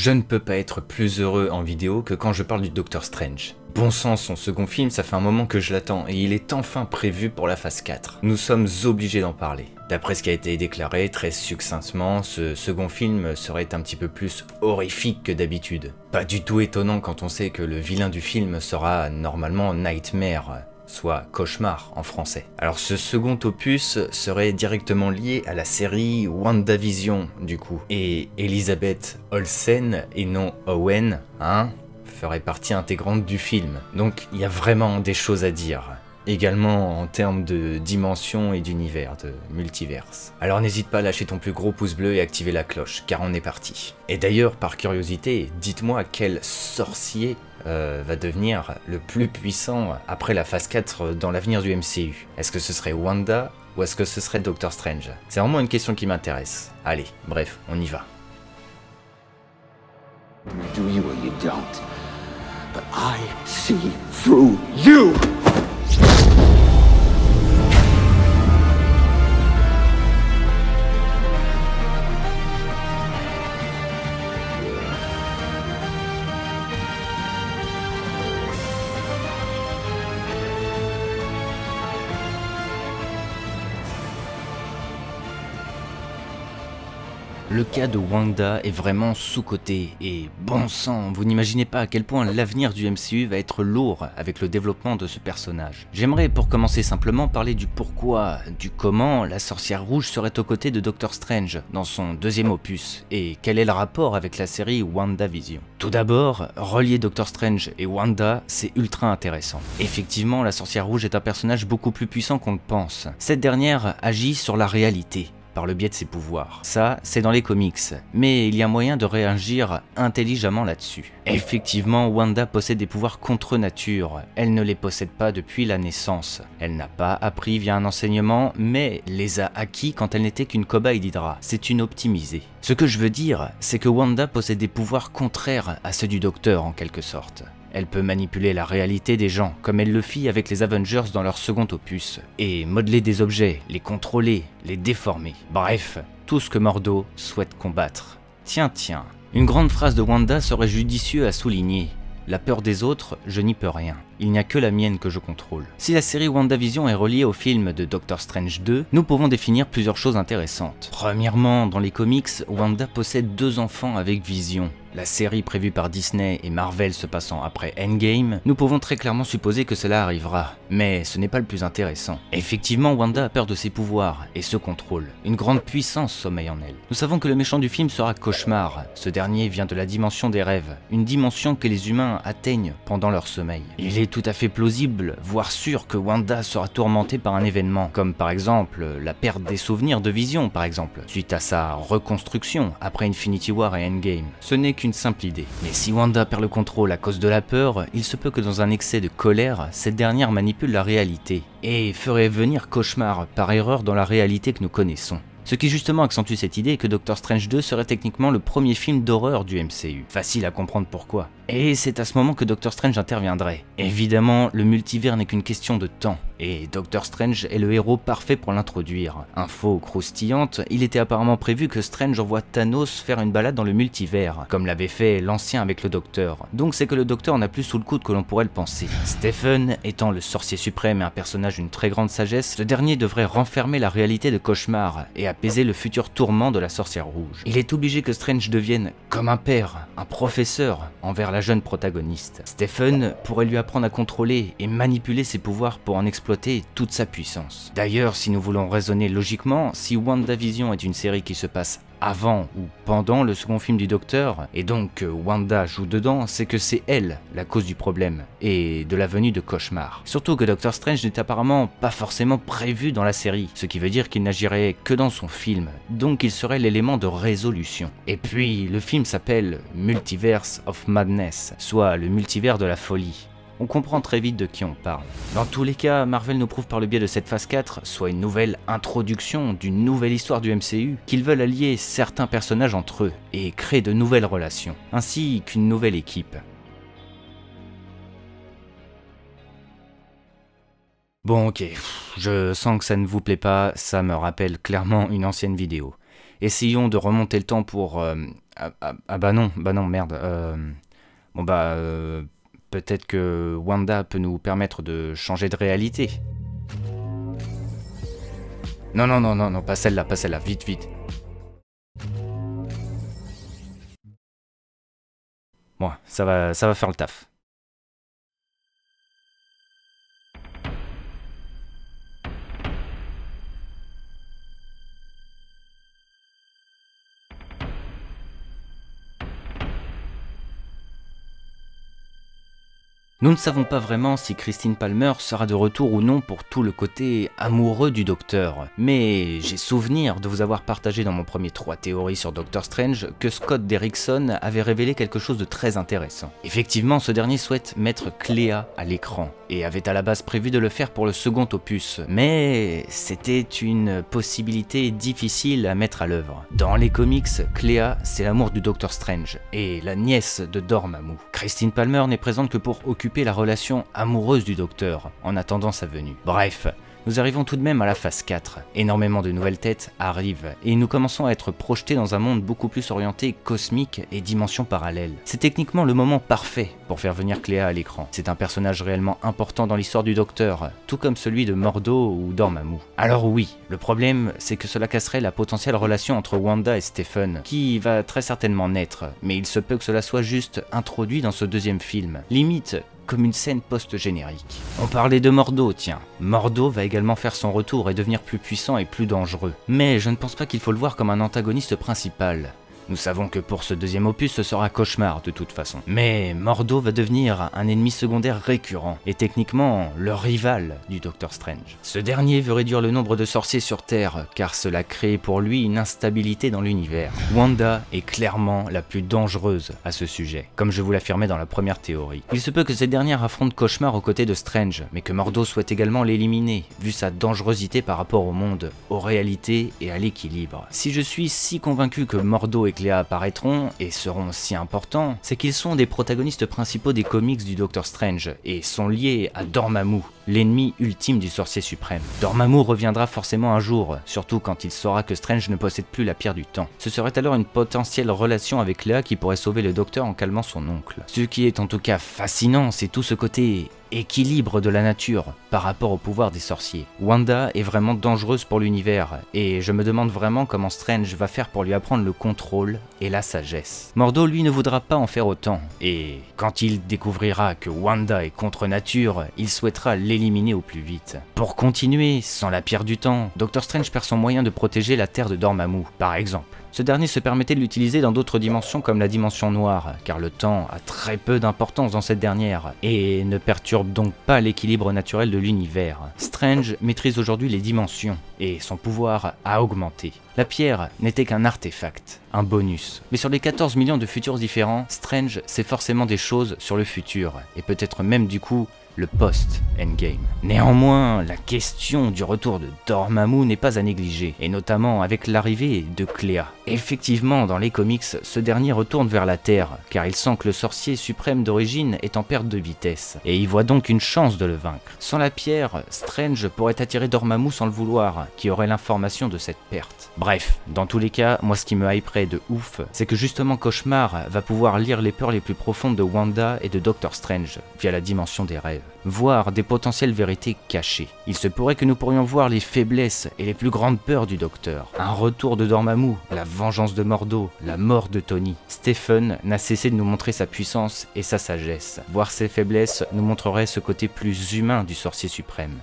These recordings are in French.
Je ne peux pas être plus heureux en vidéo que quand je parle du Doctor Strange. Bon sang, son second film, ça fait un moment que je l'attends et il est enfin prévu pour la phase 4. Nous sommes obligés d'en parler. D'après ce qui a été déclaré très succinctement, ce second film serait un petit peu plus horrifique que d'habitude. Pas du tout étonnant quand on sait que le vilain du film sera normalement Nightmare, soit Cauchemar en français. Alors ce second opus serait directement lié à la série WandaVision du coup. Et Elizabeth Olsen et non Owen, ferait partie intégrante du film. Donc il y a vraiment des choses à dire. Également en termes de dimension et d'univers, de multiverse. Alors n'hésite pas à lâcher ton plus gros pouce bleu et activer la cloche, car on est parti. Et d'ailleurs, par curiosité, dites-moi quel sorcier va devenir le plus puissant après la phase 4 dans l'avenir du MCU. Est-ce que ce serait Wanda ou est-ce que ce serait Doctor Strange? C'est vraiment une question qui m'intéresse. Allez, bref, on y va. You do you or you don't. But I see through you! Le cas de Wanda est vraiment sous-coté et bon sang, vous n'imaginez pas à quel point l'avenir du MCU va être lourd avec le développement de ce personnage. J'aimerais pour commencer simplement parler du pourquoi, du comment la sorcière rouge serait aux côtés de Doctor Strange dans son deuxième opus et quel est le rapport avec la série WandaVision. Tout d'abord, relier Doctor Strange et Wanda, c'est ultra intéressant. Effectivement, la sorcière rouge est un personnage beaucoup plus puissant qu'on le pense. Cette dernière agit sur la réalité, par le biais de ses pouvoirs. Ça, c'est dans les comics, mais il y a moyen de réagir intelligemment là-dessus. Effectivement, Wanda possède des pouvoirs contre nature, elle ne les possède pas depuis la naissance. Elle n'a pas appris via un enseignement, mais les a acquis quand elle n'était qu'une cobaye d'Hydra. C'est une optimisée. Ce que je veux dire, c'est que Wanda possède des pouvoirs contraires à ceux du Docteur en quelque sorte. Elle peut manipuler la réalité des gens, comme elle le fit avec les Avengers dans leur second opus, et modeler des objets, les contrôler, les déformer. Bref, tout ce que Mordo souhaite combattre. Tiens, une grande phrase de Wanda serait judicieux à souligner. La peur des autres, je n'y peux rien. Il n'y a que la mienne que je contrôle. Si la série WandaVision est reliée au film de Doctor Strange 2, nous pouvons définir plusieurs choses intéressantes. Premièrement, dans les comics, Wanda possède 2 enfants avec Vision. La série prévue par Disney et Marvel se passant après Endgame, nous pouvons très clairement supposer que cela arrivera. Mais ce n'est pas le plus intéressant. Effectivement, Wanda a peur de ses pouvoirs et se contrôle. Une grande puissance sommeille en elle. Nous savons que le méchant du film sera Cauchemar. Ce dernier vient de la dimension des rêves, une dimension que les humains atteignent pendant leur sommeil. Il est tout à fait plausible, voire sûr que Wanda sera tourmentée par un événement, comme par exemple la perte des souvenirs de Vision par exemple, suite à sa reconstruction après Infinity War et Endgame. Ce n'est qu'une simple idée. Mais si Wanda perd le contrôle à cause de la peur, il se peut que dans un excès de colère, cette dernière manipule la réalité et ferait venir Cauchemar par erreur dans la réalité que nous connaissons. Ce qui justement accentue cette idée que Doctor Strange 2 serait techniquement le premier film d'horreur du MCU. Facile à comprendre pourquoi. Et c'est à ce moment que Doctor Strange interviendrait. Évidemment, le multivers n'est qu'une question de temps, et Doctor Strange est le héros parfait pour l'introduire. Info croustillante, il était apparemment prévu que Strange envoie Thanos faire une balade dans le multivers, comme l'avait fait l'ancien avec le Docteur. Donc c'est que le Docteur n'a plus sous le coude que l'on pourrait le penser. Stephen, étant le sorcier suprême et un personnage d'une très grande sagesse, ce dernier devrait renfermer la réalité de Cauchemar et apaiser le futur tourment de la sorcière rouge. Il est obligé que Strange devienne comme un père, un professeur, envers la jeune protagoniste. Stephen pourrait lui apprendre à contrôler et manipuler ses pouvoirs pour en exploiter toute sa puissance. D'ailleurs, si nous voulons raisonner logiquement, si WandaVision est une série qui se passe avant ou pendant le second film du Docteur, et donc que Wanda joue dedans, c'est que c'est elle la cause du problème, et de la venue de Cauchemar. Surtout que Doctor Strange n'est apparemment pas forcément prévu dans la série, ce qui veut dire qu'il n'agirait que dans son film, donc il serait l'élément de résolution. Et puis, le film s'appelle Multiverse of Madness, soit le multivers de la folie. On comprend très vite de qui on parle. Dans tous les cas, Marvel nous prouve par le biais de cette phase 4, soit une nouvelle introduction d'une nouvelle histoire du MCU, qu'ils veulent allier certains personnages entre eux et créer de nouvelles relations, ainsi qu'une nouvelle équipe. Bon ok, je sens que ça ne vous plaît pas, ça me rappelle clairement une ancienne vidéo. Essayons de remonter le temps pour... bah non, merde. Peut-être que Wanda peut nous permettre de changer de réalité. Non, pas celle-là, vite. Bon, ça va faire le taf. Nous ne savons pas vraiment si Christine Palmer sera de retour ou non pour tout le côté amoureux du Docteur, mais j'ai souvenir de vous avoir partagé dans mon premier 3 théories sur Doctor Strange que Scott Derrickson avait révélé quelque chose de très intéressant. Effectivement, ce dernier souhaite mettre Cléa à l'écran, et avait à la base prévu de le faire pour le second opus, mais c'était une possibilité difficile à mettre à l'œuvre. Dans les comics, Cléa, c'est l'amour du Doctor Strange, et la nièce de Dormammu. Christine Palmer n'est présente que pour occuper la relation amoureuse du Docteur, en attendant sa venue. Bref, nous arrivons tout de même à la phase 4. Énormément de nouvelles têtes arrivent, et nous commençons à être projetés dans un monde beaucoup plus orienté cosmique et dimension parallèle. C'est techniquement le moment parfait pour faire venir Cléa à l'écran. C'est un personnage réellement important dans l'histoire du Docteur, tout comme celui de Mordo ou Dormammu. Alors oui, le problème c'est que cela casserait la potentielle relation entre Wanda et Stephen, qui va très certainement naître, mais il se peut que cela soit juste introduit dans ce deuxième film. Limite, comme une scène post-générique. On parlait de Mordo, tiens. Mordo va également faire son retour et devenir plus puissant et plus dangereux. Mais je ne pense pas qu'il faut le voir comme un antagoniste principal. Nous savons que pour ce deuxième opus, ce sera Cauchemar de toute façon. Mais Mordo va devenir un ennemi secondaire récurrent, et techniquement le rival du Docteur Strange. Ce dernier veut réduire le nombre de sorciers sur Terre, car cela crée pour lui une instabilité dans l'univers. Wanda est clairement la plus dangereuse à ce sujet, comme je vous l'affirmais dans la première théorie. Il se peut que cette dernière affronte Cauchemar aux côtés de Strange, mais que Mordo souhaite également l'éliminer, vu sa dangerosité par rapport au monde, aux réalités et à l'équilibre. Si je suis si convaincu que Mordo et Cléa apparaîtront et seront si importants, c'est qu'ils sont des protagonistes principaux des comics du Doctor Strange et sont liés à Dormammu, l'ennemi ultime du sorcier suprême. Dormammu reviendra forcément un jour, surtout quand il saura que Strange ne possède plus la pierre du temps. Ce serait alors une potentielle relation avec Cléa qui pourrait sauver le Docteur en calmant son oncle. Ce qui est en tout cas fascinant, c'est tout ce côté équilibre de la nature par rapport au pouvoir des sorciers. Wanda est vraiment dangereuse pour l'univers, et je me demande vraiment comment Strange va faire pour lui apprendre le contrôle et la sagesse. Mordo lui ne voudra pas en faire autant, et quand il découvrira que Wanda est contre nature, il souhaitera l'éliminer au plus vite. Pour continuer, sans la pierre du temps, Doctor Strange perd son moyen de protéger la Terre de Dormammu, par exemple. Ce dernier se permettait de l'utiliser dans d'autres dimensions comme la dimension noire, car le temps a très peu d'importance dans cette dernière, et ne perturbe donc pas l'équilibre naturel de l'univers. Strange maîtrise aujourd'hui les dimensions, et son pouvoir a augmenté. La pierre n'était qu'un artefact, un bonus. Mais sur les 14 millions de futurs différents, Strange sait forcément des choses sur le futur, et peut-être même du coup, le post-Endgame. Néanmoins, la question du retour de Dormammu n'est pas à négliger, et notamment avec l'arrivée de Cléa. Effectivement, dans les comics, ce dernier retourne vers la Terre, car il sent que le sorcier suprême d'origine est en perte de vitesse, et il voit donc une chance de le vaincre. Sans la pierre, Strange pourrait attirer Dormammu sans le vouloir, qui aurait l'information de cette perte. Bref, dans tous les cas, moi ce qui me hyperait de ouf, c'est que justement Cauchemar va pouvoir lire les peurs les plus profondes de Wanda et de Doctor Strange, via la dimension des rêves. Voir des potentielles vérités cachées. Il se pourrait que nous pourrions voir les faiblesses et les plus grandes peurs du Docteur. Un retour de Dormammu, la vengeance de Mordo, la mort de Tony. Stephen n'a cessé de nous montrer sa puissance et sa sagesse. Voir ses faiblesses nous montrerait ce côté plus humain du sorcier suprême.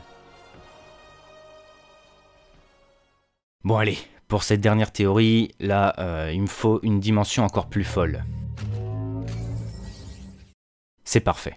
Bon allez, pour cette dernière théorie, là, il me faut une dimension encore plus folle. C'est parfait.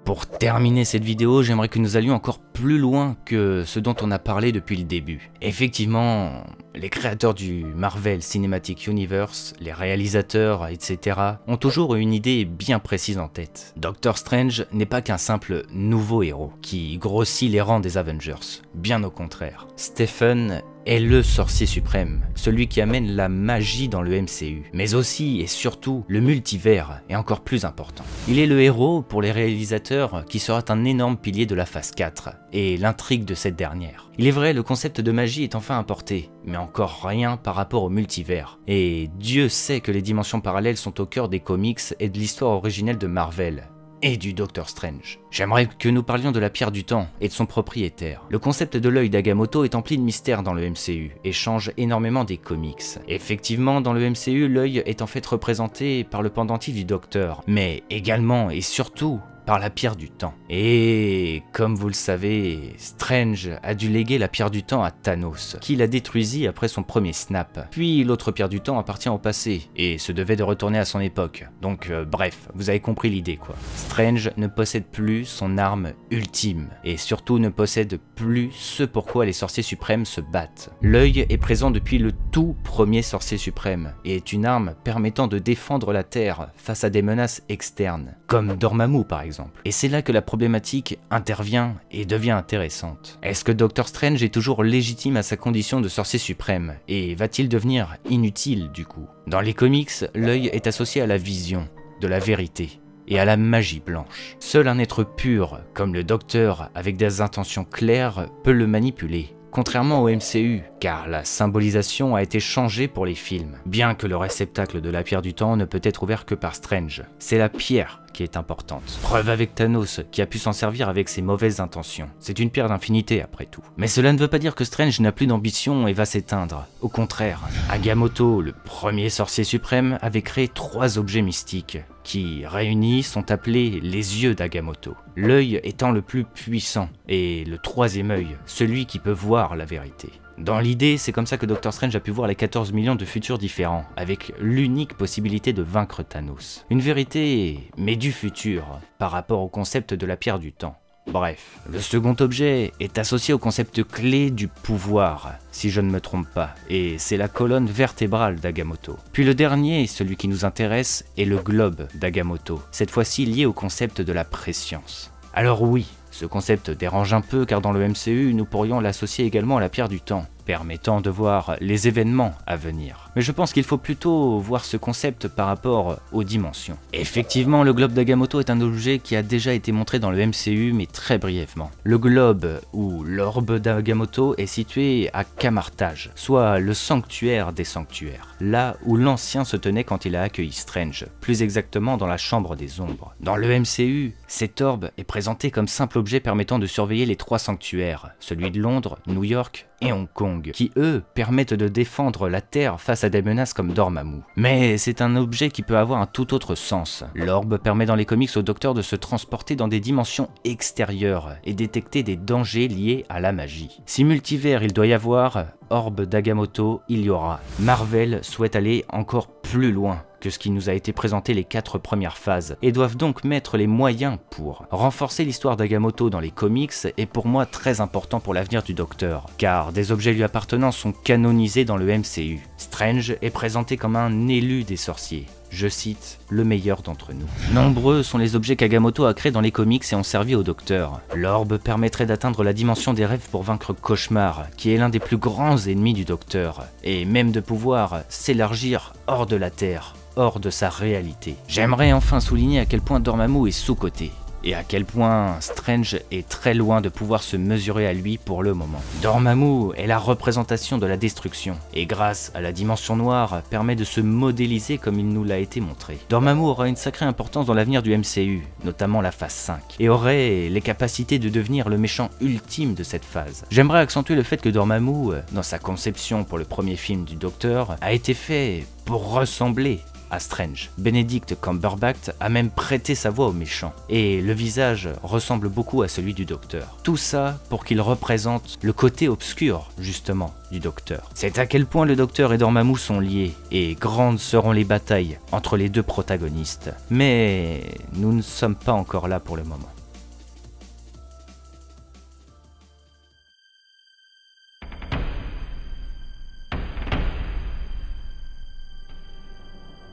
Pour terminer cette vidéo, j'aimerais que nous allions encore plus loin que ce dont on a parlé depuis le début. Effectivement, les créateurs du Marvel Cinematic Universe, les réalisateurs, etc. ont toujours une idée bien précise en tête. Doctor Strange n'est pas qu'un simple nouveau héros qui grossit les rangs des Avengers, bien au contraire. Stephen est le sorcier suprême, celui qui amène la magie dans le MCU, mais aussi et surtout le multivers est encore plus important. Il est le héros pour les réalisateurs qui sera un énorme pilier de la phase 4 et l'intrigue de cette dernière. Il est vrai, le concept de magie est enfin importé, mais encore rien par rapport au multivers. Et Dieu sait que les dimensions parallèles sont au cœur des comics et de l'histoire originelle de Marvel et du Docteur Strange. J'aimerais que nous parlions de la pierre du temps et de son propriétaire. Le concept de l'œil d'Agamotto est empli de mystères dans le MCU et change énormément des comics. Effectivement, dans le MCU, l'œil est en fait représenté par le pendentif du Docteur, mais également et surtout par la pierre du temps. Et comme vous le savez, Strange a dû léguer la pierre du temps à Thanos, qui la détruisit après son premier snap. Puis l'autre pierre du temps appartient au passé, et se devait de retourner à son époque. Donc bref, vous avez compris l'idée quoi. Strange ne possède plus son arme ultime, et surtout ne possède plus ce pourquoi les sorciers suprêmes se battent. L'œil est présent depuis le tout premier sorcier suprême, et est une arme permettant de défendre la Terre face à des menaces externes, comme Dormammu par exemple. Et c'est là que la problématique intervient et devient intéressante. Est-ce que Doctor Strange est toujours légitime à sa condition de sorcier suprême, et va-t-il devenir inutile du coup? Dans les comics, l'œil est associé à la vision, de la vérité, et à la magie blanche. Seul un être pur, comme le Docteur avec des intentions claires, peut le manipuler. Contrairement au MCU, car la symbolisation a été changée pour les films, bien que le réceptacle de la pierre du temps ne peut être ouvert que par Strange. C'est la pierre qui est importante. Preuve avec Thanos, qui a pu s'en servir avec ses mauvaises intentions. C'est une pierre d'infinité après tout. Mais cela ne veut pas dire que Strange n'a plus d'ambition et va s'éteindre. Au contraire, Agamotto, le premier sorcier suprême, avait créé 3 objets mystiques, qui, réunis, sont appelés les yeux d'Agamotto. L'œil étant le plus puissant, et le 3e œil, celui qui peut voir la vérité. Dans l'idée, c'est comme ça que Doctor Strange a pu voir les 14 millions de futurs différents, avec l'unique possibilité de vaincre Thanos. Une vérité, mais du futur, par rapport au concept de la pierre du temps. Bref, le second objet est associé au concept clé du pouvoir, si je ne me trompe pas, et c'est la colonne vertébrale d'Agamotto. Puis le dernier, celui qui nous intéresse, est le globe d'Agamotto, cette fois-ci lié au concept de la préscience. Alors oui, ce concept dérange un peu car dans le MCU, nous pourrions l'associer également à la pierre du temps, permettant de voir les événements à venir. Mais je pense qu'il faut plutôt voir ce concept par rapport aux dimensions. Effectivement, le globe d'Agamotto est un objet qui a déjà été montré dans le MCU, mais très brièvement. Le globe, ou l'orbe d'Agamotto, est situé à Camartage, soit le sanctuaire des sanctuaires, là où l'ancien se tenait quand il a accueilli Strange, plus exactement dans la chambre des ombres. Dans le MCU, cet orbe est présenté comme simple objet permettant de surveiller les 3 sanctuaires, celui de Londres, New York et Hong Kong, qui eux permettent de défendre la Terre face à des menaces comme Dormammu. Mais c'est un objet qui peut avoir un tout autre sens. L'orbe permet dans les comics au Docteur de se transporter dans des dimensions extérieures et détecter des dangers liés à la magie. Si multivers il doit y avoir, orbe d'Agamotto il y aura. Marvel souhaite aller encore plus loin que ce qui nous a été présenté les 4 premières phases, et doivent donc mettre les moyens pour. Renforcer l'histoire d'Agamotto dans les comics est pour moi très important pour l'avenir du Docteur, car des objets lui appartenant sont canonisés dans le MCU. Strange est présenté comme un élu des sorciers. Je cite, le meilleur d'entre nous. Nombreux sont les objets qu'Agamotto a créés dans les comics et ont servi au Docteur. L'orbe permettrait d'atteindre la dimension des rêves pour vaincre Cauchemar, qui est l'un des plus grands ennemis du Docteur, et même de pouvoir s'élargir hors de la Terre, hors de sa réalité. J'aimerais enfin souligner à quel point Dormammu est sous-coté, et à quel point Strange est très loin de pouvoir se mesurer à lui pour le moment. Dormammu est la représentation de la destruction, et grâce à la dimension noire, permet de se modéliser comme il nous l'a été montré. Dormammu aura une sacrée importance dans l'avenir du MCU, notamment la phase 5, et aurait les capacités de devenir le méchant ultime de cette phase. J'aimerais accentuer le fait que Dormammu, dans sa conception pour le premier film du Docteur, a été fait pour ressembler à Strange. Benedict Cumberbatch a même prêté sa voix au méchant, et le visage ressemble beaucoup à celui du Docteur. Tout ça pour qu'il représente le côté obscur, justement, du Docteur. C'est à quel point le Docteur et Dormammu sont liés, et grandes seront les batailles entre les 2 protagonistes. Mais nous ne sommes pas encore là pour le moment.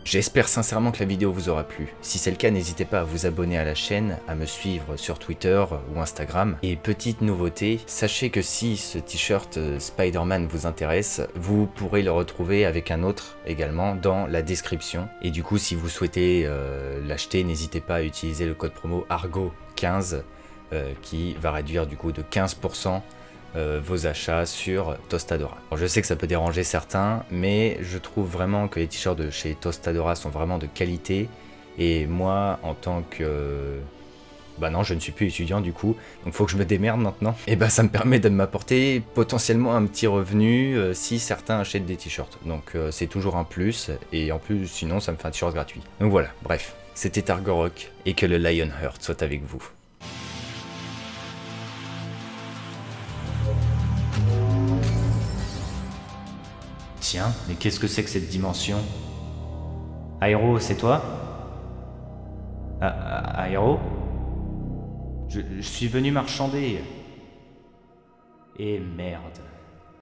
J'espère sincèrement que la vidéo vous aura plu. Si c'est le cas, n'hésitez pas à vous abonner à la chaîne, à me suivre sur Twitter ou Instagram. Et petite nouveauté, sachez que si ce t-shirt Spider-Man vous intéresse, vous pourrez le retrouver avec un autre également dans la description. Et du coup, si vous souhaitez l'acheter, n'hésitez pas à utiliser le code promo ARGO15 qui va réduire du coup de 15% vos achats sur Tostadora. Alors, je sais que ça peut déranger certains, mais je trouve vraiment que les t-shirts de chez Tostadora sont vraiment de qualité. Et moi, en tant que... Bah non, je ne suis plus étudiant du coup, donc faut que je me démerde maintenant. Et bah ça me permet de m'apporter potentiellement un petit revenu si certains achètent des t-shirts. Donc c'est toujours un plus, et en plus sinon ça me fait un t-shirt gratuit. Donc voilà, bref, c'était Argorok, et que le Lionheart soit avec vous. Tiens, mais qu'est-ce que c'est que cette dimension? Aéro, c'est toi? Aéro? Je suis venu marchander. Et merde.